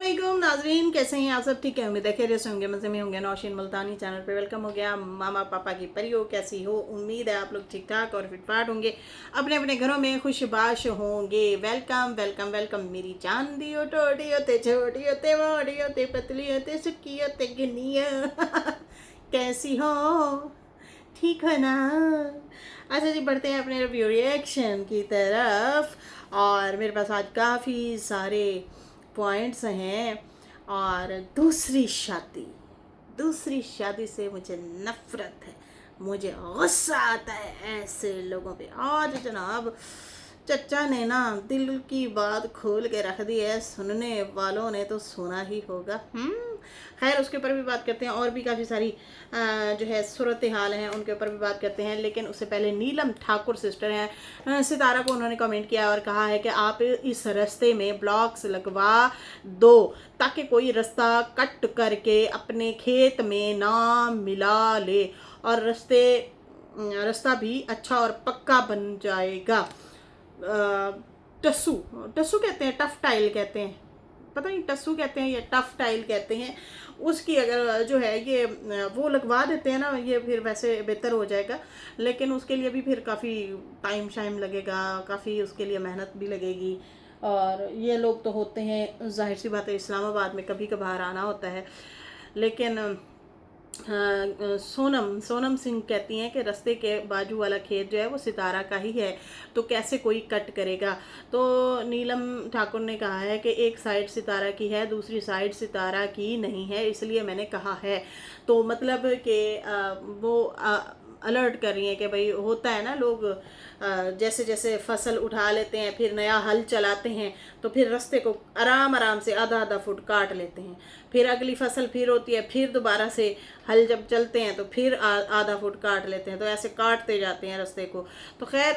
वालेकुम नाजरीन, कैसे हैं आप सब? ठीक है, उम्मीद है खैरियत से होंगे, मज़े में होंगे। नौशीन मुल्तानी चैनल पे वेलकम हो गया। मामा पापा की परियो कैसी हो? उम्मीद है आप लोग ठीक ठाक और फिटफाट होंगे, अपने अपने घरों में खुशबाश होंगे। वेलकम वेलकम वेलकम मेरी चांदी हो, टोटी होते, छोटी होते, मोटी होते, पतली होते, सुखी होते, गिनिया कैसी हो? ठीक है ना? अच्छा जी, बढ़ते हैं अपने रिव्यू रिएक्शन की तरफ। और मेरे पास आज काफ़ी सारे पॉइंट्स हैं। और दूसरी शादी से मुझे नफरत है, मुझे गुस्सा आता है ऐसे लोगों पे। आज जनाब चचा ने ना दिल की बात खोल के रख दी है, सुनने वालों ने तो सुना ही होगा। खैर, उसके ऊपर भी बात करते हैं, और भी काफ़ी सारी जो है सूरत हाल हैं उनके ऊपर भी बात करते हैं। लेकिन उससे पहले नीलम ठाकुर सिस्टर हैं, सितारा को उन्होंने कमेंट किया और कहा है कि आप इस रास्ते में ब्लॉक्स लगवा दो ताकि कोई रास्ता कट करके अपने खेत में ना मिला ले, और रास्ता भी अच्छा और पक्का बन जाएगा। टस्सू टस्सू कहते हैं, टफ टाइल कहते हैं, पता नहीं टस्सू कहते हैं या टफ टाइल कहते हैं। उसकी अगर जो है ये वो लगवा देते हैं ना, ये फिर वैसे बेहतर हो जाएगा। लेकिन उसके लिए भी फिर काफ़ी टाइम शाइम लगेगा, काफ़ी उसके लिए मेहनत भी लगेगी। और ये लोग तो होते हैं, जाहिर सी बात है, इस्लामाबाद में कभी कभार आना होता है। लेकिन सोनम सोनम सिंह कहती हैं कि रास्ते के बाजू वाला खेत जो है वो सितारा का ही है, तो कैसे कोई कट करेगा। तो नीलम ठाकुर ने कहा है कि एक साइड सितारा की है, दूसरी साइड सितारा की नहीं है, इसलिए मैंने कहा है। तो मतलब कि वो अलर्ट कर रही हैं कि भाई होता है ना, लोग जैसे जैसे फसल उठा लेते हैं, फिर नया हल चलाते हैं, तो फिर रास्ते को आराम आराम से आधा आधा फुट काट लेते हैं। फिर अगली फसल फिर होती है, फिर दोबारा से हल जब चलते हैं तो फिर आधा फुट काट लेते हैं, तो ऐसे काटते जाते हैं रास्ते को। तो खैर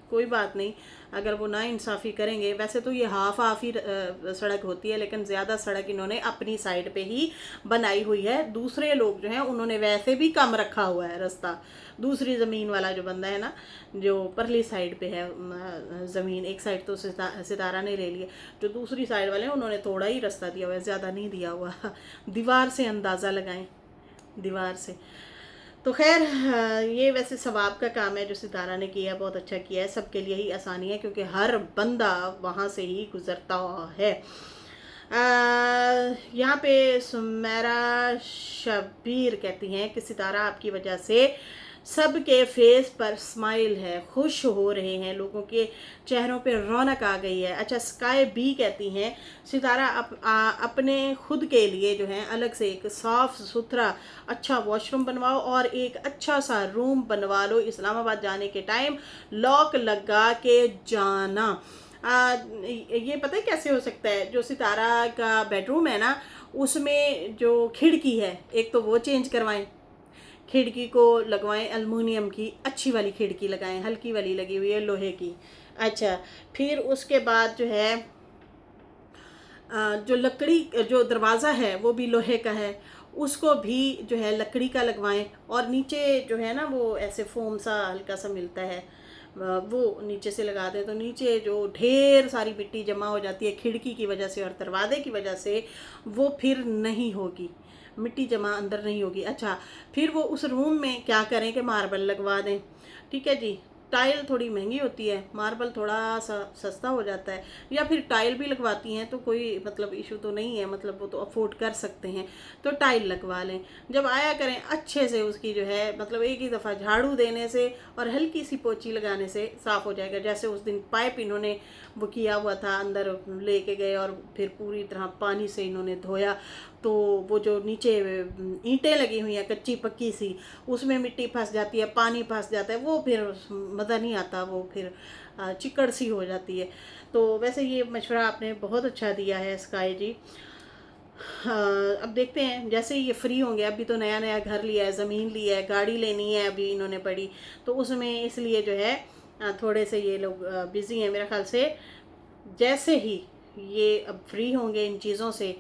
कोई बात नहीं, अगर वो ना इंसाफ़ी करेंगे। वैसे तो ये हाफ हाफ ही सड़क होती है, लेकिन ज़्यादा सड़क इन्होंने अपनी साइड पे ही बनाई हुई है। दूसरे लोग जो हैं उन्होंने वैसे भी कम रखा हुआ है रास्ता। दूसरी ज़मीन वाला जो बंदा है ना, जो परली साइड पे है ज़मीन, एक साइड तो सितारा ने ले लिया, जो दूसरी साइड वाले हैं उन्होंने थोड़ा ही रास्ता दिया हुआ है, ज़्यादा नहीं दिया हुआ। दीवार से अंदाज़ा लगाएं, दीवार से। तो खैर ये वैसे सवाब का काम है जो सितारा ने किया, बहुत अच्छा किया है, सबके लिए ही आसानी है क्योंकि हर बंदा वहाँ से ही गुजरता है। यहाँ पे सुमेरा शबीर कहती हैं कि सितारा आपकी वजह से सबके फेस पर स्माइल है, खुश हो रहे हैं, लोगों के चेहरों पे रौनक आ गई है। अच्छा, स्काई बी कहती हैं सितारा अपने खुद के लिए जो है अलग से एक साफ सुथरा अच्छा वॉशरूम बनवाओ और एक अच्छा सा रूम बनवा लो। इस्लामाबाद जाने के टाइम लॉक लगा के जाना। ये पता है कैसे हो सकता है? जो सितारा का बेडरूम है ना, उसमें जो खिड़की है, एक तो वो चेंज करवाएं, खिड़की को लगवाएं एल्युमिनियम की, अच्छी वाली खिड़की लगाएं, हल्की वाली लगी हुई है लोहे की। अच्छा, फिर उसके बाद जो है जो लकड़ी जो दरवाज़ा है वो भी लोहे का है, उसको भी जो है लकड़ी का लगवाएं। और नीचे जो है ना वो ऐसे फोम सा हल्का सा मिलता है, वो नीचे से लगा दें तो नीचे जो ढेर सारी मिट्टी जमा हो जाती है खिड़की की वजह से और दरवाजे की वजह से, वो फिर नहीं होगी, मिट्टी जमा अंदर नहीं होगी। अच्छा, फिर वो उस रूम में क्या करें कि मार्बल लगवा दें। ठीक है जी, टाइल थोड़ी महंगी होती है, मार्बल थोड़ा सा सस्ता हो जाता है, या फिर टाइल भी लगवाती हैं तो कोई मतलब इशू तो नहीं है, मतलब वो तो अफोर्ड कर सकते हैं, तो टाइल लगवा लें। जब आया करें अच्छे से, उसकी जो है मतलब एक ही दफ़ा झाड़ू देने से और हल्की सी पोछी लगाने से साफ़ हो जाएगा। जैसे उस दिन पाइप इन्होंने वो किया हुआ था, अंदर लेके गए और फिर पूरी तरह पानी से इन्होंने धोया, तो वो जो नीचे ईंटें लगी हुई हैं कच्ची पक्की सी, उसमें मिट्टी फंस जाती है, पानी फंस जाता है, वो फिर मज़ा नहीं आता, वो फिर चिकड़ सी हो जाती है। तो वैसे ये मशवरा आपने बहुत अच्छा दिया है स्काई जी। अब देखते हैं जैसे ये फ्री होंगे, अभी तो नया नया घर लिया है, ज़मीन ली है, गाड़ी लेनी है अभी इन्होंने बड़ी, तो उसमें इसलिए जो है थोड़े से ये लोग बिज़ी हैं। मेरे ख्याल से जैसे ही ये अब फ्री होंगे इन चीज़ों से,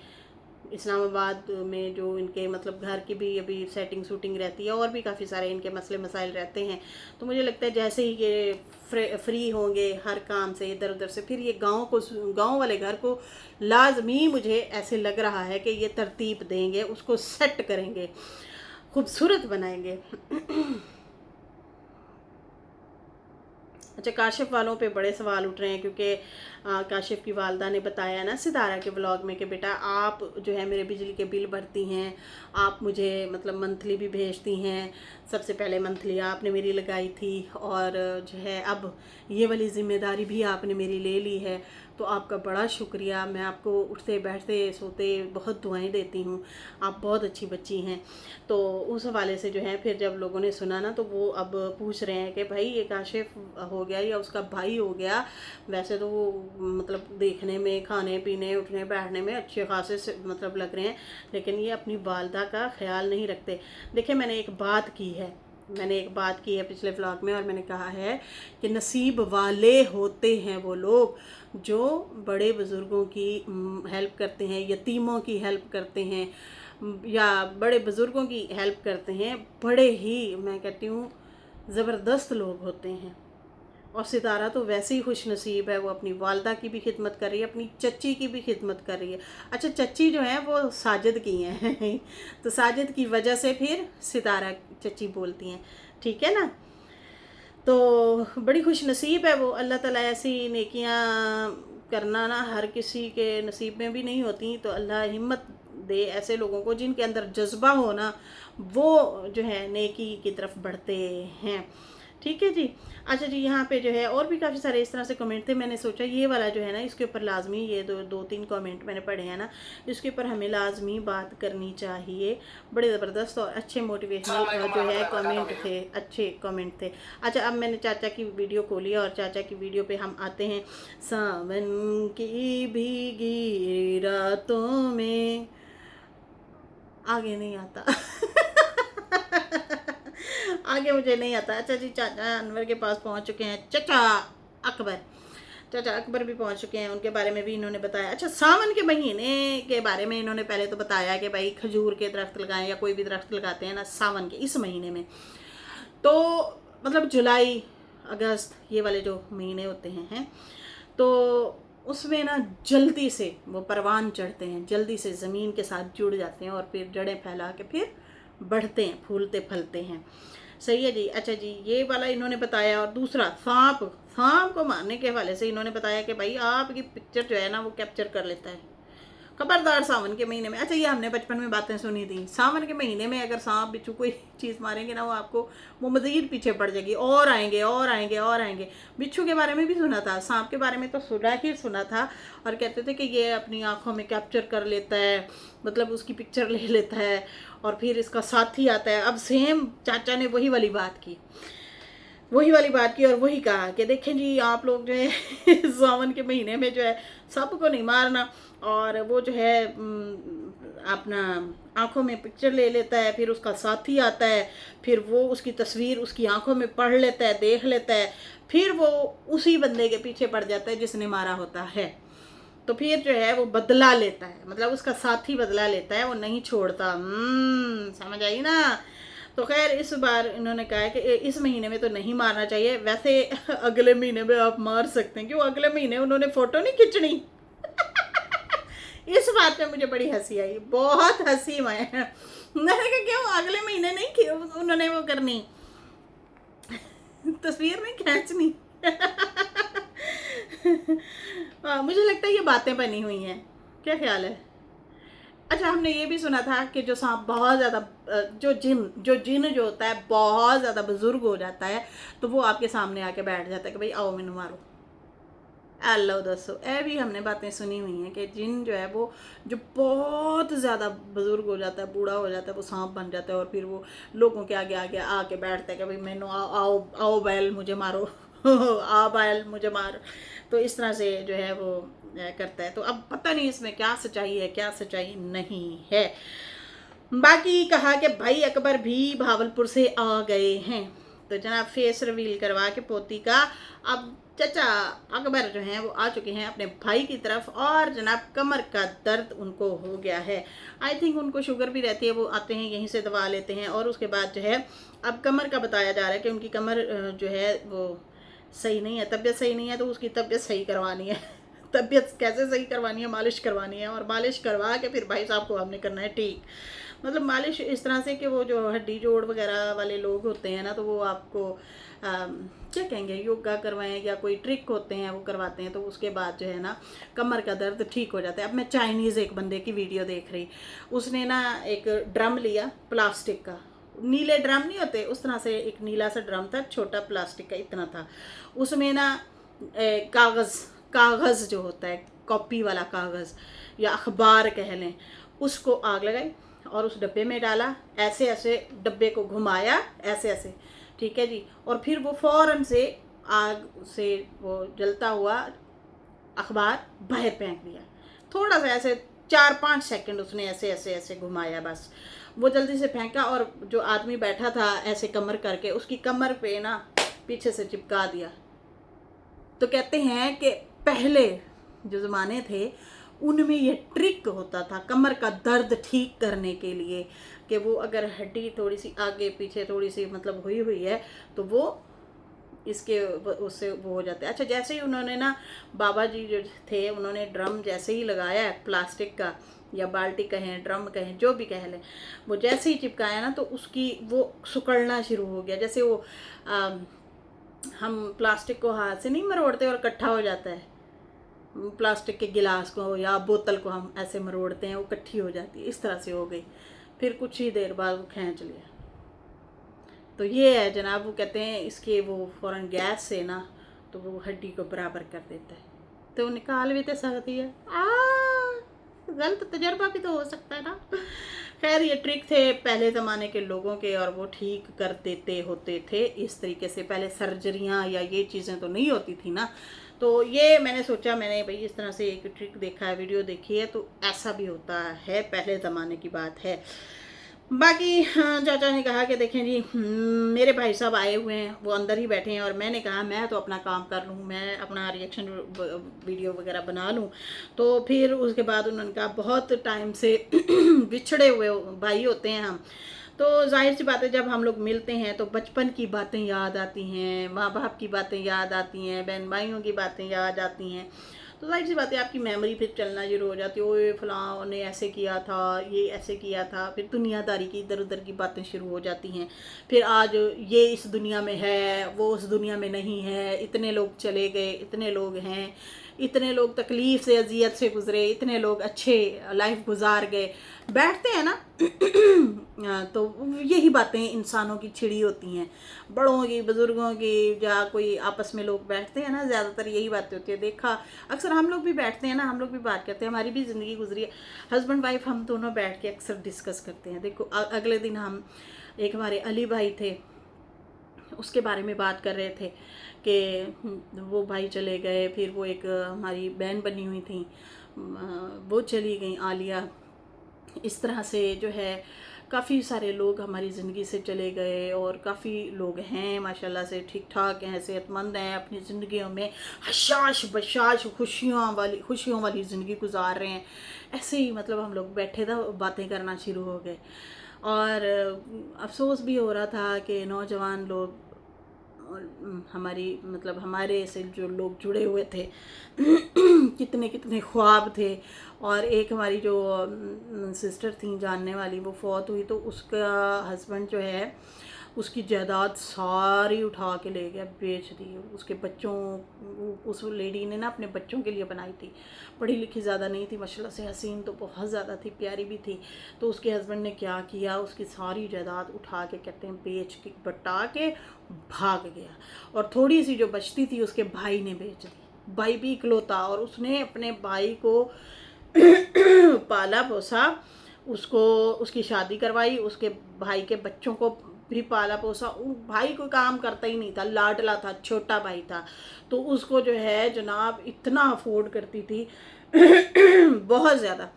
इस्लामाबाद में जो इनके मतलब घर की भी अभी सेटिंग शूटिंग रहती है, और भी काफ़ी सारे इनके मसले मसाइल रहते हैं। तो मुझे लगता है जैसे ही ये फ्री होंगे हर काम से इधर उधर से, फिर ये गांव वाले घर को लाजमी, मुझे ऐसे लग रहा है कि ये तरतीब देंगे, उसको सेट करेंगे, खूबसूरत बनाएंगे। अच्छा, काशिफ वालों पे बड़े सवाल उठ रहे हैं, क्योंकि काशिफ की वालदा ने बताया ना सितारा के व्लॉग में कि बेटा आप जो है मेरे बिजली के बिल भरती हैं, आप मुझे मतलब मंथली भी भेजती हैं, सबसे पहले मंथली आपने मेरी लगाई थी, और जो है अब ये वाली ज़िम्मेदारी भी आपने मेरी ले ली है, तो आपका बड़ा शुक्रिया। मैं आपको उठते बैठते सोते बहुत दुआएं देती हूँ, आप बहुत अच्छी बच्ची हैं। तो उस हवाले से जो है फिर जब लोगों ने सुना ना, तो वो अब पूछ रहे हैं कि भाई ये काशिफ हो गया या उसका भाई हो गया। वैसे तो वो मतलब देखने में, खाने पीने उठने बैठने में अच्छे खासे मतलब लग रहे हैं, लेकिन ये अपनी वालदा का ख्याल नहीं रखते। देखिए, मैंने एक बात की है पिछले व्लॉग में, और मैंने कहा है कि नसीब वाले होते हैं वो लोग जो बड़े बुज़ुर्गों की हेल्प करते हैं, यतीमों की हेल्प करते हैं, या बड़े बुज़ुर्गों की हेल्प करते हैं। बड़े ही, मैं कहती हूँ, ज़बरदस्त लोग होते हैं। और सितारा तो वैसे ही खुश नसीब है, वो अपनी वालदा की भी खिदमत कर रही है, अपनी चच्ची की भी खिदमत कर रही है। अच्छा, चच्ची जो है वो साजिद की हैं तो साजिद की वजह से फिर सितारा चच्ची बोलती हैं, ठीक है ना। तो बड़ी खुश नसीब है वो। अल्लाह ताला ऐसी नेकियां करना ना हर किसी के नसीब में भी नहीं होती, तो अल्लाह हिम्मत दे ऐसे लोगों को जिनके अंदर जज्बा हो ना, वो जो है नेकी की तरफ बढ़ते हैं। ठीक है जी। अच्छा जी, यहाँ पे जो है और भी काफ़ी सारे इस तरह से कमेंट थे। मैंने सोचा ये वाला जो है ना, इसके ऊपर लाजमी, ये दो तीन कमेंट मैंने पढ़े हैं ना, इसके ऊपर हमें लाजमी बात करनी चाहिए। बड़े ज़बरदस्त और अच्छे मोटिवेशनल जो है कमेंट थे, अच्छे कमेंट थे। अच्छा, अब मैंने चाचा की वीडियो खोली और चाचा की वीडियो पे हम आते हैं। सावन की भीगी रातों में, आगे नहीं आता आगे मुझे नहीं आता। अच्छा जी, चाचा अनवर के पास पहुंच चुके हैं, अकबर चाचा अकबर भी पहुंच चुके हैं, उनके बारे में भी इन्होंने बताया। अच्छा, सावन के महीने के बारे में इन्होंने पहले तो बताया कि भाई खजूर के दरख्त लगाएं, या कोई भी दरख्त लगाते हैं ना सावन के इस महीने में, तो मतलब जुलाई अगस्त ये वाले जो महीने होते हैं तो उसमें ना जल्दी से वो परवान चढ़ते हैं, जल्दी से ज़मीन के साथ जुड़ जाते हैं, और फिर जड़ें फैला के फिर बढ़ते हैं, फूलते फलते हैं। सही है जी। अच्छा जी, ये वाला इन्होंने बताया। और दूसरा, सांप को मारने के हवाले से इन्होंने बताया कि भाई आपकी पिक्चर जो है ना वो कैप्चर कर लेता है, खबरदार सावन के महीने में। अच्छा, ये हमने बचपन में बातें सुनी थी, सावन के महीने में अगर सांप बिच्छू कोई चीज़ मारेंगे ना, वो मज़ीद पीछे पड़ जाएगी, और आएंगे और आएंगे और आएंगे। बिच्छू के बारे में भी सुना था, सांप के बारे में तो सुना था। और कहते थे कि ये अपनी आँखों में कैप्चर कर लेता है, मतलब उसकी पिक्चर ले लेता है, और फिर इसका साथी आता है। अब सेम चाचा ने वही वाली बात की और वही कहा कि देखें जी, आप लोग जो है सावन के महीने में जो है सबको नहीं मारना, और वो जो है अपना आंखों में पिक्चर ले लेता है, फिर उसका साथी आता है, फिर वो उसकी तस्वीर उसकी आंखों में पढ़ लेता है, देख लेता है, फिर वो उसी बंदे के पीछे पड़ जाता है जिसने मारा होता है। तो फिर जो है वो बदला लेता है, मतलब उसका साथी बदला लेता है, वो नहीं छोड़ता। समझ आई ना। तो खैर, इस बार इन्होंने कहा है कि इस महीने में तो नहीं मारना चाहिए, वैसे अगले महीने में आप मार सकते हैं। क्यों अगले महीने उन्होंने फ़ोटो नहीं खींचनी इस बात पे मुझे बड़ी हंसी आई, बहुत हंसी मैं मैंने कहा क्यों अगले महीने नहीं उन्होंने वो करनी, तस्वीर नहीं खींचनी मुझे लगता है ये बातें बनी हुई हैं, क्या ख्याल है। अच्छा, हमने ये भी सुना था कि जो सांप बहुत ज़्यादा जो जिन जो होता है बहुत ज़्यादा बुजुर्ग हो जाता है, तो वो आपके सामने आके बैठ जाता है कि भाई आओ मैनू मारो। अल्लाह दसो, ये भी हमने बातें सुनी हुई हैं कि जिन जो है वो जो बहुत ज़्यादा बुजुर्ग हो जाता है, बूढ़ा हो जाता है, वो सांप बन जाता है, और फिर वो लोगों के आगे आगे आके बैठता है कि भाई मैनू आओ आओ बैल मुझे मारो आ बैल मुझे मार। तो इस तरह से जो है वो करता है। तो अब पता नहीं इसमें क्या सच्चाई है क्या सच्चाई नहीं है। बाकी कहा कि भाई अकबर भी भावलपुर से आ गए हैं, तो जनाब फेस रिवील करवा के पोती का अब चचा अकबर जो हैं वो आ चुके हैं अपने भाई की तरफ, और जनाब कमर का दर्द उनको हो गया है। आई थिंक उनको शुगर भी रहती है, वो आते हैं यहीं से दवा लेते हैं, और उसके बाद जो है अब कमर का बताया जा रहा है कि उनकी कमर जो है वो सही नहीं है, तबीयत सही नहीं है, तो उसकी तबीयत सही करवानी है। तबीयत कैसे सही करवानी है? मालिश करवानी है, और मालिश करवा के फिर भाई साहब को हमने करना है ठीक। मतलब मालिश इस तरह से कि वो जो हड्डी जोड़ वगैरह वाले लोग होते हैं ना, तो वो आपको क्या कहेंगे, योगा करवाएं या कोई ट्रिक होते हैं वो करवाते हैं, तो उसके बाद जो है ना कमर का दर्द ठीक हो जाता है। अब मैं चाइनीज़ एक बंदे की वीडियो देख रही, उसने ना एक ड्रम लिया प्लास्टिक का, नीले ड्रम नहीं होते उस तरह से, एक नीला सा ड्रम था, छोटा प्लास्टिक का इतना था, उसमें ना कागज़ जो होता है कॉपी वाला कागज़ या अखबार कह लें, उसको आग लगाई और उस डब्बे में डाला, ऐसे ऐसे डब्बे को घुमाया ऐसे ऐसे, ठीक है जी, और फिर वो फ़ौरन से आग से वो जलता हुआ अखबार बाहर फेंक दिया। थोड़ा सा ऐसे 4-5 सेकंड उसने ऐसे ऐसे ऐसे घुमाया, बस वो जल्दी से फेंका, और जो आदमी बैठा था ऐसे कमर करके उसकी कमर पे ना पीछे से चिपका दिया। तो कहते हैं कि पहले जो ज़माने थे उनमें ये ट्रिक होता था कमर का दर्द ठीक करने के लिए, कि वो अगर हड्डी थोड़ी सी आगे पीछे थोड़ी सी मतलब हुई हुई है तो वो इसके उससे वो हो जाता है। अच्छा, जैसे ही उन्होंने ना बाबा जी जो थे उन्होंने ड्रम जैसे ही लगाया प्लास्टिक का या बाल्टी कहें ड्रम कहें जो भी कह लें, वो जैसे ही चिपकाया ना तो उसकी वो सिकुड़ना शुरू हो गया। जैसे वो हम प्लास्टिक को हाथ से नहीं मरोड़ते और इकट्ठा हो जाता है, प्लास्टिक के गिलास को या बोतल को हम ऐसे मरोड़ते हैं वो इकट्ठी हो जाती है, इस तरह से हो गई। फिर कुछ ही देर बाद वो खींच लिया। तो ये है जनाब, वो कहते हैं इसके वो फ़ौरन गैस से ना तो वो हड्डी को बराबर कर देता है, तो निकाल भी तो सकती है। गलत तजर्बा भी तो हो सकता है ना। खैर ये ट्रिक थे पहले ज़माने के लोगों के, और वो ठीक कर देते होते थे इस तरीके से। पहले सर्जरियाँ या ये चीज़ें तो नहीं होती थी ना, तो ये मैंने सोचा, मैंने भाई इस तरह से एक ट्रिक देखा है, वीडियो देखी है, तो ऐसा भी होता है, पहले ज़माने की बात है। बाकी हाँ, चाचा ने कहा कि देखें जी मेरे भाई साहब आए हुए हैं, वो अंदर ही बैठे हैं, और मैंने कहा मैं तो अपना काम कर लूँ, मैं अपना रिएक्शन वीडियो वगैरह बना लूँ। तो फिर उसके बाद उन्होंने कहा बहुत टाइम से बिछड़े हुए भाई होते हैं हम, तो जाहिर सी बात है जब हम लोग मिलते हैं तो बचपन की बातें याद आती हैं, माँ बाप की बातें याद आती हैं, बहन भाइयों की बातें याद आती हैं, तो जाहिर सी बात है आपकी मेमोरी फिर चलना शुरू हो जाती है। ओए फलां ने ऐसे किया था, ये ऐसे किया था, फिर दुनियादारी की इधर उधर की बातें शुरू हो जाती हैं। फिर आज ये इस दुनिया में है, वो उस दुनिया में नहीं है, इतने लोग चले गए, इतने लोग हैं, इतने लोग तकलीफ़ से अजियत से गुजरे, इतने लोग अच्छे लाइफ गुजार गए, बैठते हैं ना तो यही बातें इंसानों की छिड़ी होती हैं, बड़ों की बुज़ुर्गों की, या कोई आपस में लोग बैठते हैं ना, ज़्यादातर यही बातें होती है। देखा अक्सर हम लोग भी बैठते हैं ना, हम लोग भी बात करते हैं, हमारी भी ज़िंदगी गुजरी है, हस्बैंड वाइफ हम दोनों बैठ के अक्सर डिस्कस करते हैं। देखो अगले दिन हम एक हमारे अली भाई थे, उसके बारे में बात कर रहे थे कि वो भाई चले गए, फिर वो एक हमारी बहन बनी हुई थी वो चली गई आलिया, इस तरह से जो है काफ़ी सारे लोग हमारी ज़िंदगी से चले गए, और काफ़ी लोग हैं माशाल्लाह से ठीक ठाक हैं, सेहतमंद हैं, अपनी ज़िंदगियों में हशाश बशाश खुशियों वाली ज़िंदगी गुजार रहे हैं। ऐसे ही मतलब हम लोग बैठे था, बातें करना शुरू हो गए, और अफसोस भी हो रहा था कि नौजवान लोग हमारी मतलब हमारे से जो लोग जुड़े हुए थे कितने कितने ख्वाब थे, और एक हमारी जो सिस्टर थी जानने वाली वो फौत हुई, तो उसका हस्बैंड जो है उसकी जायदाद सारी उठा के ले गया, बेच दी। उसके बच्चों, उस लेडी ने ना अपने बच्चों के लिए बनाई थी, पढ़ी लिखी ज़्यादा नहीं थी माशाल्लाह से, हसीन तो बहुत ज़्यादा थी, प्यारी भी थी। तो उसके हस्बैंड ने क्या किया, उसकी सारी जायदाद उठा के कहते हैं बेच के बटा के भाग गया, और थोड़ी सी जो बचती थी उसके भाई ने बेच दी। भाई भी इकलौता, और उसने अपने भाई को पाला पोसा, उसको उसकी शादी करवाई, उसके भाई के बच्चों को भी पाला पोसा। भाई कोई काम करता ही नहीं था, लाडला था, छोटा भाई था, तो उसको जो है जनाब इतना अफोर्ड करती थी बहुत ज़्यादा।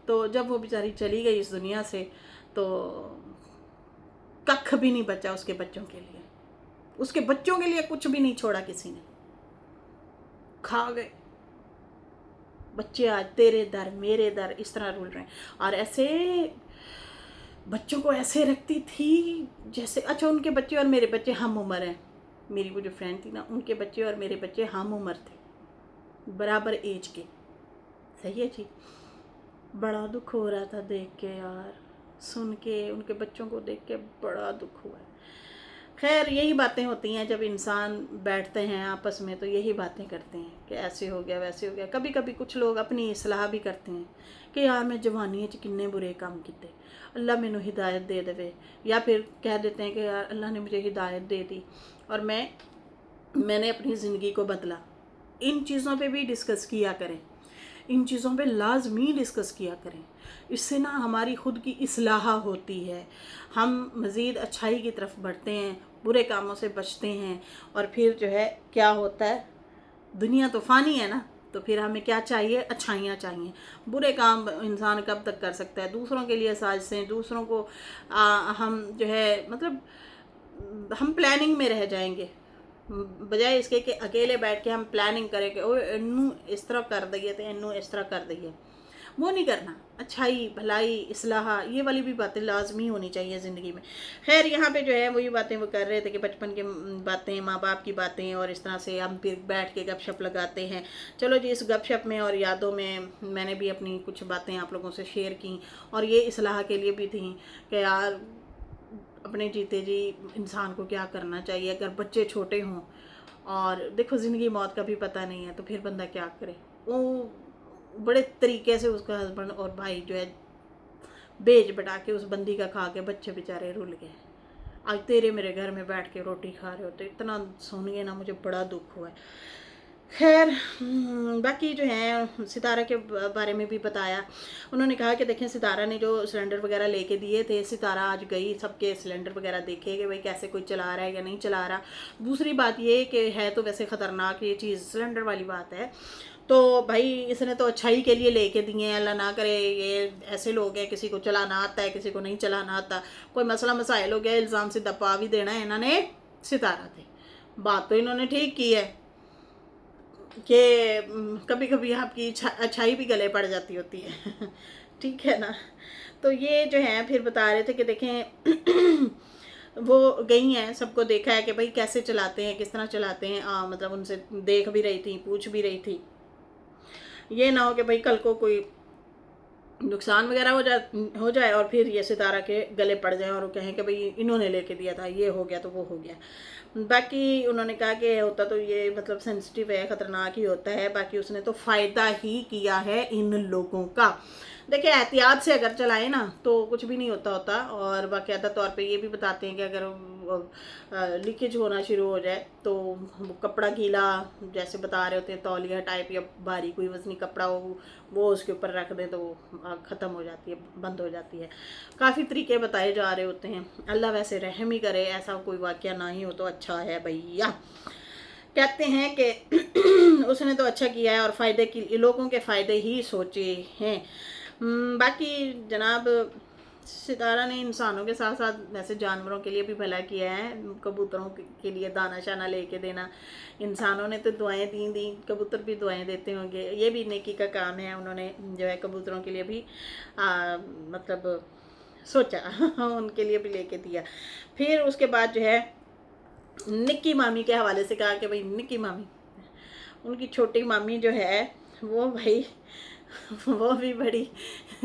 तो जब वो बेचारी चली गई इस दुनिया से तो कख भी नहीं बचा उसके बच्चों के लिए। उसके बच्चों के लिए कुछ भी नहीं छोड़ा किसी ने, खा गए बच्चे। आज तेरे दर मेरे दर इस तरह रुल रहे हैं। और ऐसे बच्चों को ऐसे रखती थी जैसे, अच्छा उनके बच्चे और मेरे बच्चे हम उम्र हैं, मेरी वो जो फ्रेंड थी ना, उनके बच्चे और मेरे बच्चे हम उम्र थे, बराबर एज के। सही है जी। बड़ा दुख हो रहा था देख के यार, सुन के, उनके बच्चों को देख के बड़ा दुख हुआ है। खैर यही बातें होती हैं जब इंसान बैठते हैं आपस में, तो यही बातें करते हैं कि ऐसे हो गया वैसे हो गया। कभी कभी कुछ लोग अपनी इस्लाह भी करते हैं कि यार मैं जवानी च किन्ने बुरे काम किए, अल्लाह मैनू हिदायत दे देवे, या फिर कह देते हैं कि यार अल्लाह ने मुझे हिदायत दे दी और मैंने अपनी ज़िंदगी को बदला। इन चीज़ों पे भी डिस्कस किया करें, इन चीज़ों पे लाजमी डिस्कस किया करें। इससे ना हमारी ख़ुद की इस्लाह होती है, हम मज़ीद अच्छाई की तरफ बढ़ते हैं, बुरे कामों से बचते हैं। और फिर जो है क्या होता है, दुनिया तो फ़ानी है ना, तो फिर हमें क्या चाहिए, अच्छाइयाँ चाहिए। बुरे काम इंसान कब तक कर सकता है, दूसरों के लिए साजिशें, दूसरों को हम जो है मतलब हम प्लानिंग में रह जाएंगे, बजाय इसके कि अकेले बैठ के हम प्लानिंग करें कि ओ इनू इस तरह कर दिए तो इनू इस तरह कर दिए। वो नहीं करना। अच्छाई भलाई इस्लाह ये वाली भी बातें लाजमी होनी चाहिए ज़िंदगी में। खैर यहाँ पे जो है वही बातें वो कर रहे थे कि बचपन की बातें, माँ बाप की बातें, और इस तरह से हम फिर बैठ के गपशप लगाते हैं। चलो जी, इस गपशप में और यादों में मैंने भी अपनी कुछ बातें आप लोगों से शेयर की, और ये इस्लाह के लिए भी थी कि यार अपने जीते जी इंसान को क्या करना चाहिए। अगर बच्चे छोटे हों और देखो ज़िंदगी मौत का भी पता नहीं है, तो फिर बंदा क्या करे। वो बड़े तरीके से उसका हस्बैंड और भाई जो है बेच बटा के उस बंदी का खा के बच्चे बेचारे रुल गए। आज तेरे मेरे घर में बैठ के रोटी खा रहे होते, इतना सुन के ना मुझे बड़ा दुख हुआ है। खैर बाकी जो है सितारा के बारे में भी बताया। उन्होंने कहा कि देखें सितारा ने जो सिलेंडर वगैरह लेके दिए थे, सितारा आज गई सबके सिलेंडर वगैरह देखे कि भाई कैसे कोई चला रहा है या नहीं चला रहा। दूसरी बात ये कि है तो वैसे ख़तरनाक ये चीज़ सिलेंडर वाली बात है, तो भाई इसने तो अच्छाई के लिए लेके दिए हैं। अल्लाह ना करे ये ऐसे लोग हैं, किसी को चलाना आता है किसी को नहीं चलाना आता, कोई मसला मसाइल हो गया, इल्ज़ाम से दबा भी देना है इन्होंने सितारा थे। बात तो इन्होंने ठीक की है कि कभी कभी आपकी अच्छाई भी गले पड़ जाती होती है ठीक है ना। तो ये जो है फिर बता रहे थे कि देखें वो गई हैं, सबको देखा है कि भाई कैसे चलाते हैं, किस तरह चलाते हैं। मतलब उनसे देख भी रही थी, पूछ भी रही थी। ये ना हो कि भाई कल को कोई नुकसान वगैरह हो जाए और फिर ये सितारा के गले पड़ जाए और वो कहें कि भाई इन्होंने लेके दिया था, ये हो गया तो वो हो गया। बाकी उन्होंने कहा कि होता तो ये मतलब सेंसिटिव है, ख़तरनाक ही होता है, बाकी उसने तो फ़ायदा ही किया है इन लोगों का। देखिए एहतियात से अगर चलाए ना तो कुछ भी नहीं होता। और बाकायदा तौर पे ये भी बताते हैं कि अगर लीकेज होना शुरू हो जाए तो कपड़ा गीला, जैसे बता रहे होते हैं तौलिया टाइप या भारी कोई वजनी कपड़ा हो वो उसके ऊपर रख दें तो ख़त्म हो जाती है, बंद हो जाती है। काफ़ी तरीके बताए जा रहे होते हैं। अल्लाह वैसे रहम ही करे, ऐसा कोई वाक़या ना ही हो तो अच्छा है भैया। कहते हैं कि उसने तो अच्छा किया है और फ़ायदे की लोगों के फ़ायदे ही सोचे हैं। बाकी जनाब सितारा ने इंसानों के साथ साथ वैसे जानवरों के लिए भी भला किया है। कबूतरों के लिए दाना शाना लेके देना, इंसानों ने तो दुआएं दी, कबूतर भी दुआएं देते होंगे, ये भी नेकी का काम है। उन्होंने जो है कबूतरों के लिए भी मतलब सोचा उनके लिए भी लेके दिया। फिर उसके बाद जो है निक्की मामी के हवाले से कहा कि भाई निक्की मामी, उनकी छोटी मामी जो है वो भाई वो भी बड़ी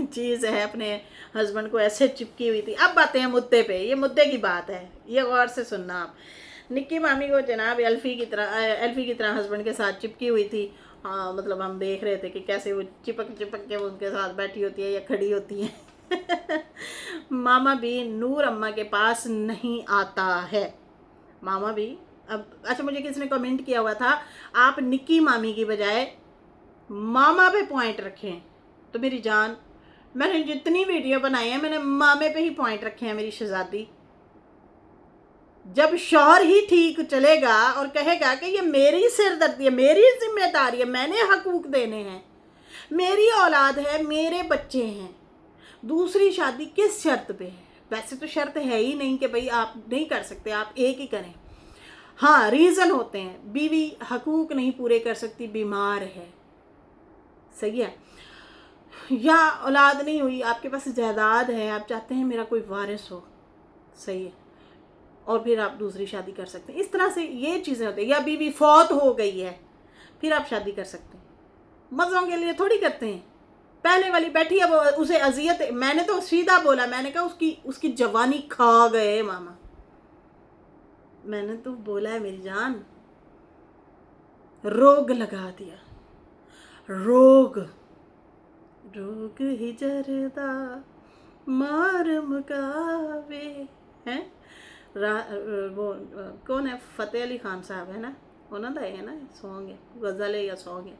चीज़ है, अपने हस्बैंड को ऐसे चिपकी हुई थी। अब बातें हैं मुद्दे पे, ये मुद्दे की बात है, ये गौर से सुनना आप। निक्की मामी को जनाब एल्फी की तरह हस्बैंड के साथ चिपकी हुई थी। हाँ मतलब हम देख रहे थे कि कैसे वो चिपक के उनके साथ बैठी होती है या खड़ी होती है मामा भी नूर अम्मा के पास नहीं आता है। मामा भी अब अच्छा, मुझे किसी ने कमेंट किया हुआ था आप निक्की मामी की बजाय मामा पे पॉइंट रखें, तो मेरी जान मैंने जितनी वीडियो बनाई है मैंने मामे पे ही पॉइंट रखे हैं। मेरी शहजादी, जब शौहर ही ठीक चलेगा और कहेगा कि ये मेरी सिरदर्दी है, मेरी जिम्मेदारी है, मैंने हकूक देने हैं, मेरी औलाद है, मेरे बच्चे हैं, दूसरी शादी किस शर्त पे है? वैसे तो शर्त है ही नहीं कि भाई आप नहीं कर सकते, आप एक ही करें। हाँ रीज़न होते हैं, बीवी हकूक नहीं पूरे कर सकती, बीमार है, सही है, या औलाद नहीं हुई, आपके पास जायदाद है, आप चाहते हैं मेरा कोई वारिस हो, सही है, और फिर आप दूसरी शादी कर सकते हैं। इस तरह से ये चीज़ें होती हैं। या बीवी फौत हो गई है, फिर आप शादी कर सकते हैं। मज़ों के लिए थोड़ी करते हैं। पहले वाली बैठी है, वो उसे अजियत, मैंने तो सीधा बोला, मैंने कहा उसकी जवानी खा गए मामा, मैंने तो बोला है मेरी जान, रोग लगा दिया, रोग रोग ही जरदा मार मुकावे हैं। वो कौन है, फतेह अली खान साहब है ना, उन्होंने ਦਾ है ना सॉन्ग है, गज़ल है या सॉन्ग है,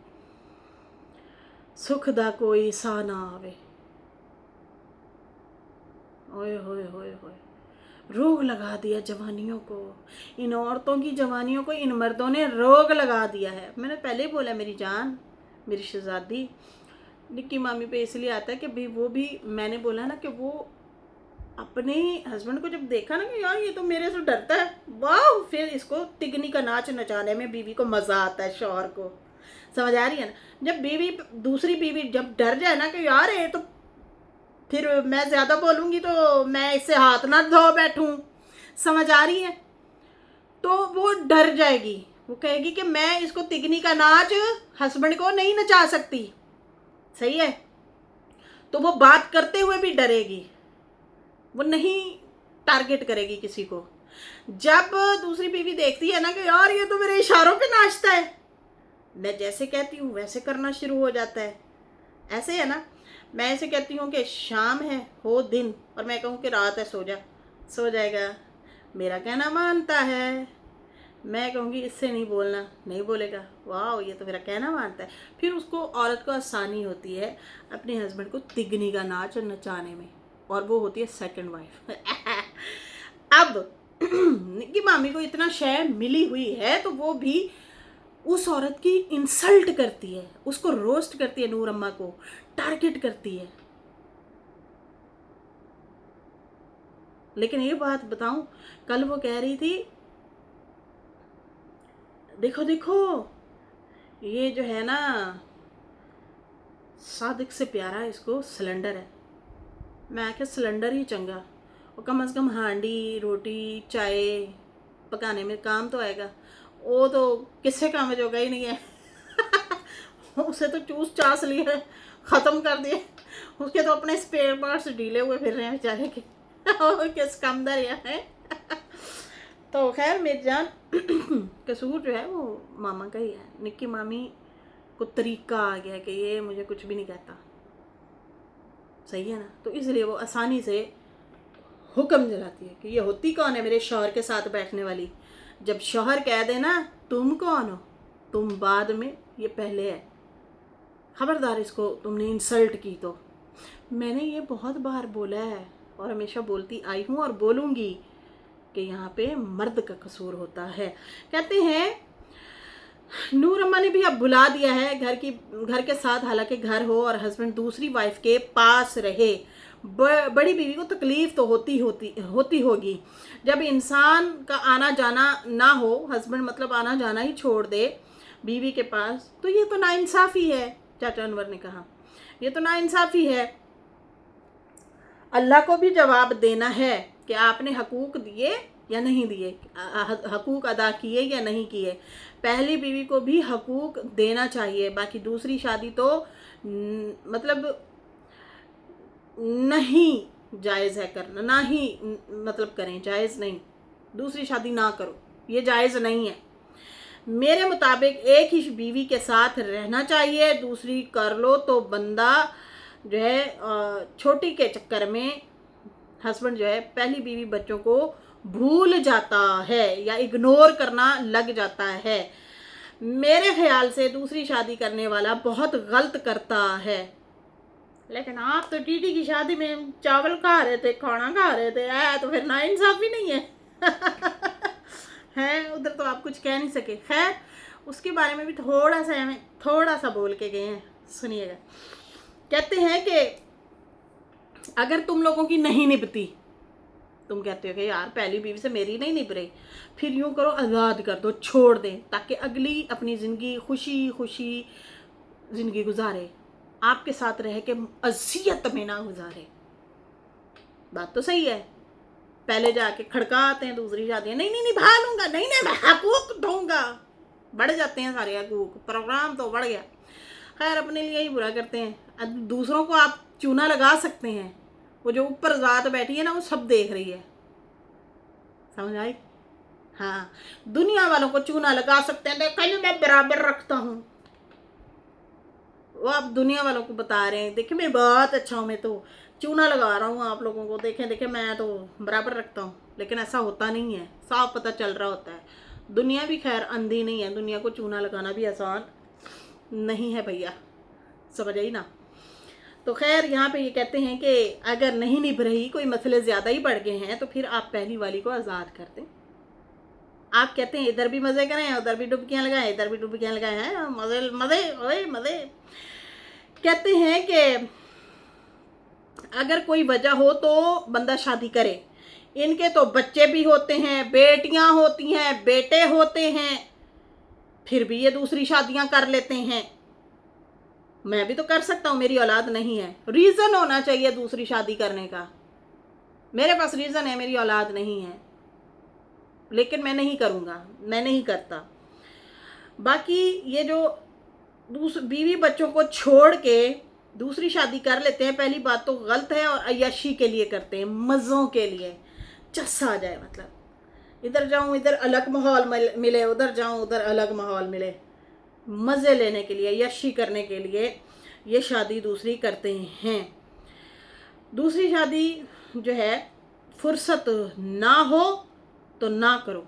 सुख दा कोई सा ना आवे, ओए होए होए होए, रोग लगा दिया जवानियों को, इन औरतों की जवानियों को इन मर्दों ने रोग लगा दिया है। मैंने पहले ही बोला मेरी जान, मेरी शहजादी, निक्की मामी पे इसलिए आता है कि भाई वो भी, मैंने बोला ना कि वो अपने हस्बैंड को जब देखा ना कि यार ये तो मेरे से डरता है, वाह, फिर इसको तिगनी का नाच नचाने में बीवी को मज़ा आता है, शौहर को, समझ आ रही है ना। जब बीवी, दूसरी बीवी जब डर जाए ना कि यार ये तो, फिर मैं ज़्यादा बोलूँगी तो मैं इससे हाथ ना धो बैठूँ, समझ आ रही है, तो वो डर जाएगी, वो कहेगी कि मैं इसको तिगनी का नाच हस्बैंड को नहीं नचा सकती, सही है, तो वो बात करते हुए भी डरेगी, वो नहीं टारगेट करेगी किसी को। जब दूसरी बीवी देखती है ना कि यार ये तो मेरे इशारों पे नाचता है, मैं जैसे कहती हूँ वैसे करना शुरू हो जाता है, ऐसे है ना, मैं ऐसे कहती हूँ कि शाम है हो दिन, और मैं कहूँ कि रात है सो जा, सो जाएगा, मेरा कहना मानता है, मैं कहूँगी इससे नहीं बोलना, नहीं बोलेगा, वाह ये तो मेरा कहना मानता है। फिर उसको, औरत को आसानी होती है अपने हस्बैंड को तिगनी का नाच नचाने में, और वो होती है सेकंड वाइफ। अब निक्की मामी को इतना शय मिली हुई है तो वो भी उस औरत की इंसल्ट करती है, उसको रोस्ट करती है, नूर अम्मा को टारगेट करती है। लेकिन ये बात बताऊं, कल वो कह रही थी, देखो देखो ये जो है ना, सादिक से प्यारा इसको सिलेंडर है। मैं आखिर सिलेंडर ही चंगा, और कम से कम हांडी रोटी चाय पकाने में काम तो आएगा, वो तो किससे काम जोगा ही नहीं है। उसे तो चूस चास लिए, ख़त्म कर दिए, उसके तो अपने स्पेयर पार्ट्स ढीले हुए फिर रहे हैं बेचारे के। किस काम दर है। तो खैर मेरी जान, कसूर जो है वो मामा का ही है। निक्की मामी को तरीका आ गया कि ये मुझे कुछ भी नहीं कहता, सही है ना, तो इसलिए वो आसानी से हुक्म जलाती है कि ये होती कौन है मेरे शौहर के साथ बैठने वाली। जब शौहर कह देना तुम कौन हो, तुम बाद में, ये पहले है, खबरदार इसको तुमने इंसल्ट की तो। मैंने ये बहुत बार बोला है और हमेशा बोलती आई हूँ और बोलूँगी कि यहाँ पे मर्द का कसूर होता है। कहते हैं नूर अम्मा ने भी अब बुला दिया है घर के साथ, हालांकि घर हो और हस्बैंड दूसरी वाइफ के पास रहे। बड़ी बीवी को तकलीफ़ तो होती होगी जब इंसान का आना जाना ना हो, हस्बैंड मतलब आना जाना ही छोड़ दे बीवी के पास, तो ये तो नाइंसाफ़ी है। चाचा अनवर ने कहा ये तो नाइंसाफ़ी है, अल्लाह को भी जवाब देना है कि आपने हकूक़ दिए या नहीं दिए, हकूक़ अदा किए या नहीं किए। पहली बीवी को भी हकूक़ देना चाहिए, बाकी दूसरी शादी तो मतलब नहीं जायज़ है करना, ना ही मतलब करें, जायज़ नहीं, दूसरी शादी ना करो, ये जायज़ नहीं है। मेरे मुताबिक एक ही बीवी के साथ रहना चाहिए, दूसरी कर लो तो बंदा जो है छोटी के चक्कर में हस्बैंड जो है पहली बीवी बच्चों को भूल जाता है या इग्नोर करना लग जाता है। मेरे ख्याल से दूसरी शादी करने वाला बहुत गलत करता है। लेकिन आप तो टीटी की शादी में चावल खा रहे थे, खाना खा रहे थे, तो फिर नाइंसाफ़ी नहीं है। हैं उधर तो आप कुछ कह नहीं सके। खैर उसके बारे में भी थोड़ा सा बोल के गए हैं, सुनिएगा। कहते हैं कि अगर तुम लोगों की नहीं निभती तुम कहते हो कि यार पहली बीवी से मेरी नहीं निभ रही, फिर यूँ करो, आज़ाद कर दो, छोड़ दें, ताकि अगली अपनी ज़िंदगी खुशी खुशी ज़िंदगी गुजारे, आपके साथ रह के अजियत में ना गुजारे। बात तो सही है। पहले जाके खड़काते हैं दूसरी शादियाँ, नहीं नहीं निभा लूंगा, नहीं नहीं मैं हकूक दूंगा, बढ़ जाते हैं सारे हकूक, प्रोग्राम तो बढ़ गया। खैर अपने लिए ही बुरा करते हैं। अब दूसरों को आप चूना लगा सकते हैं, वो जो ऊपर ज़ात बैठी है ना वो सब देख रही है, समझ आई? हाँ, दुनिया वालों को चूना लगा सकते हैं, देखो मैं बराबर रखता हूँ, वो आप दुनिया वालों को बता रहे हैं देखिए मैं बहुत अच्छा हूँ, मैं तो चूना लगा रहा हूँ आप लोगों को, देखें देखें मैं तो बराबर रखता हूँ। लेकिन ऐसा होता नहीं है, साफ पता चल रहा होता है। दुनिया भी खैर अंधी नहीं है, दुनिया को चूना लगाना भी आसान नहीं है भैया, समझ आई ना? तो खैर यहाँ पे ये कहते हैं कि अगर नहीं निभ रही, कोई मसले ज़्यादा ही बढ़ गए हैं, तो फिर आप पहली वाली को आज़ाद कर दें। आप कहते हैं इधर भी मज़े करें, उधर भी डुबकियाँ लगाएं, इधर भी डुबकियाँ लगाएं, हैं मज़े मज़े ओए मज़े। कहते हैं कि अगर कोई वजह हो तो बंदा शादी करे। इनके तो बच्चे भी होते हैं, बेटियां होती हैं, बेटे होते हैं, फिर भी ये दूसरी शादियां कर लेते हैं। मैं भी तो कर सकता हूँ, मेरी औलाद नहीं है, रीज़न होना चाहिए दूसरी शादी करने का। मेरे पास रीज़न है, मेरी औलाद नहीं है, लेकिन मैं नहीं करूँगा, मैं नहीं करता। बाकी ये जो बीवी बच्चों को छोड़ के दूसरी शादी कर लेते हैं, पहली बात तो गलत है, और अय्याशी के लिए करते हैं, मज़ों के लिए, चस्सा आ जाए, मतलब इधर जाऊँ इधर अलग माहौल मिले, उधर जाऊँ उधर अलग माहौल मिले, मज़े लेने के लिए, अय्याशी करने के लिए ये शादी दूसरी करते हैं। दूसरी शादी जो है फुर्सत ना हो तो ना करो,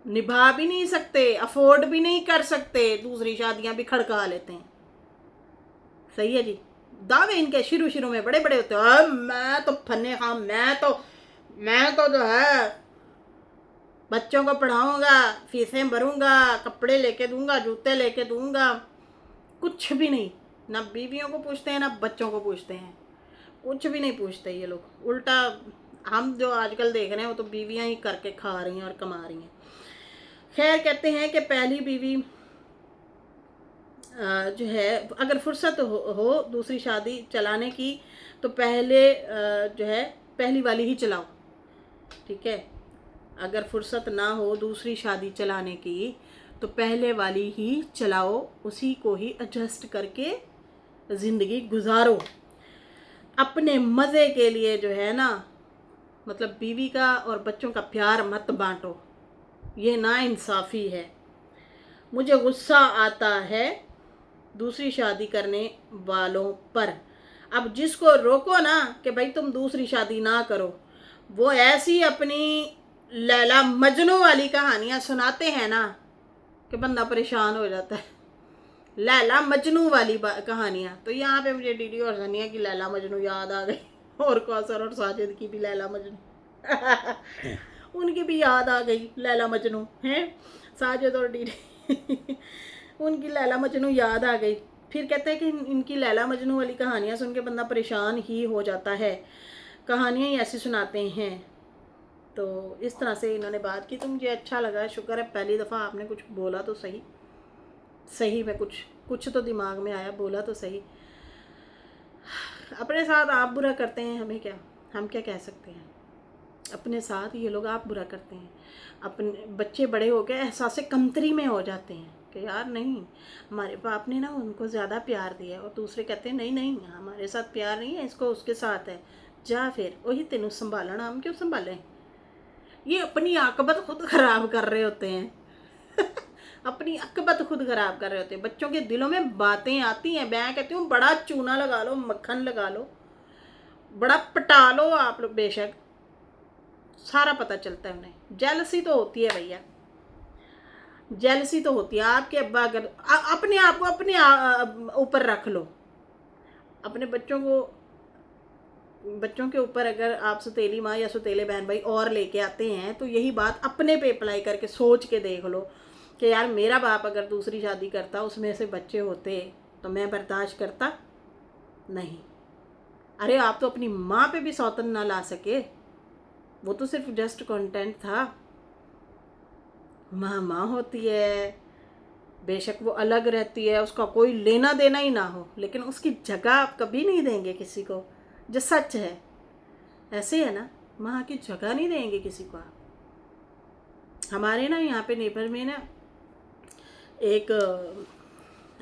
निभा भी नहीं सकते, अफोर्ड भी नहीं कर सकते, दूसरी शादियां भी खड़का लेते हैं। सही है जी। दावे इनके शुरू शुरू में बड़े बड़े होते हैं, मैं तो फन्ने खाम, मैं तो जो है बच्चों को पढ़ाऊंगा, फीसें भरूंगा, कपड़े लेके दूंगा, जूते लेके दूंगा। कुछ भी नहीं, ना बीवियों को पूछते हैं ना बच्चों को पूछते हैं, कुछ भी नहीं पूछते ये लोग। उल्टा हम जो आजकल देख रहे हैं वो तो बीवियां ही करके खा रही हैं और कमा रही हैं। खैर कहते हैं कि पहली बीवी जो है अगर फुर्सत हो दूसरी शादी चलाने की, तो पहले जो है पहली वाली ही चलाओ, ठीक है? अगर फुर्सत ना हो दूसरी शादी चलाने की, तो पहले वाली ही चलाओ, उसी को ही एडजस्ट करके ज़िंदगी गुजारो। अपने मज़े के लिए जो है ना, मतलब बीवी का और बच्चों का प्यार मत बांटो, ये नाइंसाफ़ी है। मुझे गुस्सा आता है दूसरी शादी करने वालों पर। अब जिसको रोको ना कि भाई तुम दूसरी शादी ना करो, वो ऐसी अपनी लैला मजनू वाली कहानियाँ सुनाते हैं ना कि बंदा परेशान हो जाता है। लैला मजनू वाली कहानियाँ, तो यहाँ पे मुझे डीडी और सनिया की लैला मजनू याद आ गई, और कौसर और साजिद की भी लैला मजनू उनकी भी याद आ गई, लैला मजनू हैं, साजिद और डीडी उनकी लैला मजनू याद आ गई। फिर कहते हैं कि इनकी लैला मजनू वाली कहानियाँ सुन के बंदा परेशान ही हो जाता है, कहानियाँ ही ऐसी सुनाते हैं। तो इस तरह से इन्होंने बात की, तो मुझे अच्छा लगा, शुक्र है पहली दफ़ा आपने कुछ बोला तो सही, सही में कुछ तो दिमाग में आया, बोला तो सही। अपने साथ आप बुरा करते हैं, हमें क्या, हम क्या कह सकते हैं? अपने साथ ये लोग आप बुरा करते हैं, अपने बच्चे बड़े हो गए एहसास कमतरी में हो जाते हैं कि यार नहीं, हमारे बाप ने ना उनको ज़्यादा प्यार दिया, और दूसरे कहते हैं नहीं नहीं हमारे साथ प्यार नहीं है, इसको उसके साथ है, जा फिर वही तेनों संभालना, हम क्यों संभालें? ये अपनी आकबत खुद ख़राब कर रहे होते हैं अपनी आकबत खुद ख़राब कर रहे होते हैं। बच्चों के दिलों में बातें आती हैं, मैं कहती हूँ बड़ा चूना लगा लो, मक्खन लगा लो, बड़ा पटा लो आप लोग, बेशक सारा पता चलता है उन्हें। जेलसी तो होती है भैया, जेलसी तो होती है। आपके अब्बा अगर अपने आप को अपने ऊपर रख लो, अपने बच्चों के ऊपर अगर आप सौतेली माँ या सौतेले बहन भाई और लेके आते हैं, तो यही बात अपने पे अप्लाई करके सोच के देख लो कि यार मेरा बाप अगर दूसरी शादी करता, उसमें से बच्चे होते, तो मैं बर्दाश्त करता नहीं। अरे आप तो अपनी माँ पे भी सौतन ना ला सके, वो तो सिर्फ जस्ट कंटेंट था। माँ माँ होती है, बेशक वो अलग रहती है, उसका कोई लेना देना ही ना हो, लेकिन उसकी जगह आप कभी नहीं देंगे किसी को, जो सच है। ऐसे है ना, माँ की जगह नहीं देंगे किसी को आप। हमारे ना यहाँ पे नेबर में ना एक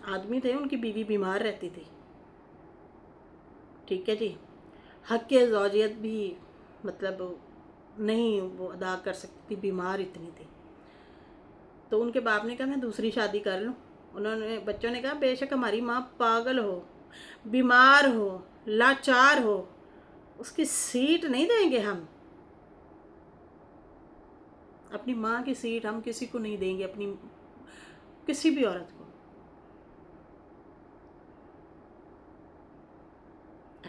आदमी थे, उनकी बीवी बीमार रहती थी, ठीक है जी। हक के ज़ौजियत भी मतलब नहीं वो अदा कर सकती थी, बीमार इतनी थी। तो उनके बाप ने कहा मैं दूसरी शादी कर लूँ। उन्होंने, बच्चों ने कहा बेशक हमारी माँ पागल हो, बीमार हो, लाचार हो, उसकी सीट नहीं देंगे हम। अपनी माँ की सीट हम किसी को नहीं देंगे, अपनी किसी भी औरत को।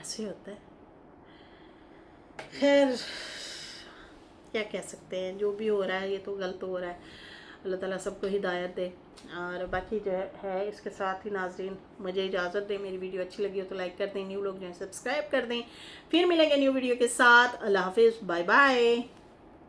ऐसे होता है। खैर क्या कह सकते हैं, जो भी हो रहा है ये तो गलत हो रहा है। अल्लाह ताला सबको हिदायत दे। और बाकी जो है इसके साथ ही नाजरीन मुझे इजाज़त दें। मेरी वीडियो अच्छी लगी हो तो लाइक कर दें, न्यू लोग जो है सब्सक्राइब कर दें। फिर मिलेंगे न्यू वीडियो के साथ। अल्लाह हाफिज़, बाय बाय।